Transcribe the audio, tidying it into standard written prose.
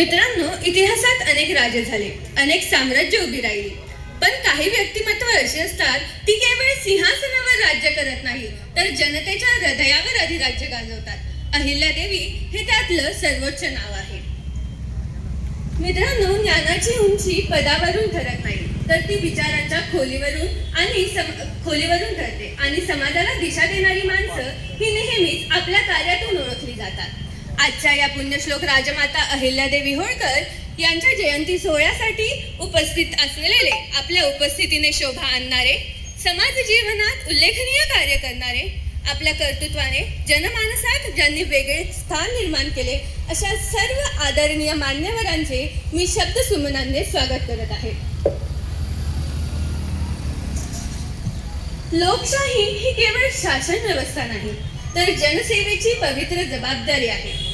मित्रांनो, इतिहासात अनेक राजे झाले, अनेक साम्राज्य उभी राहिली, पण काही व्यक्तिमत्व अशी असतात ती केवळ सिंहासनावर राज्य करत नाही, तर जनतेच्या हृदयावर अधिराज्य गाजवतात. अहिल्यादेवी हे त्यातलं सर्वोच्च नाव आहे. मित्रांनो, ज्ञानाची उंची पदावरून ठरत नाही, तर ती विचारांच्या खोलीवरून ठरते आणि समाजाला दिशा देणारी माणसं ही नेहमीच आपल्या कार्यातून ओळखली जातात. आजच्या या पुण्यश्लोक राजमाता अहिल्यादेवी होळकर यांच्या जयंती सोहळ्यासाठी उपस्थित असलेले, आपल्या उपस्थितीने शोभा आणणारे, समाज जीवनात उल्लेखनीय कार्य करणारे, आपल्या कर्तृत्वाने जनमानसात ज्यांनी वेगळे स्थान निर्माण केले, अशा सर्व आदरणीय मान्यवरांचे मी शब्दसुमनांनी स्वागत करत आहे. लोकशाही ही केवळ शासन व्यवस्था नाही, तर जनसेवेची पवित्र जबाबदारी आहे.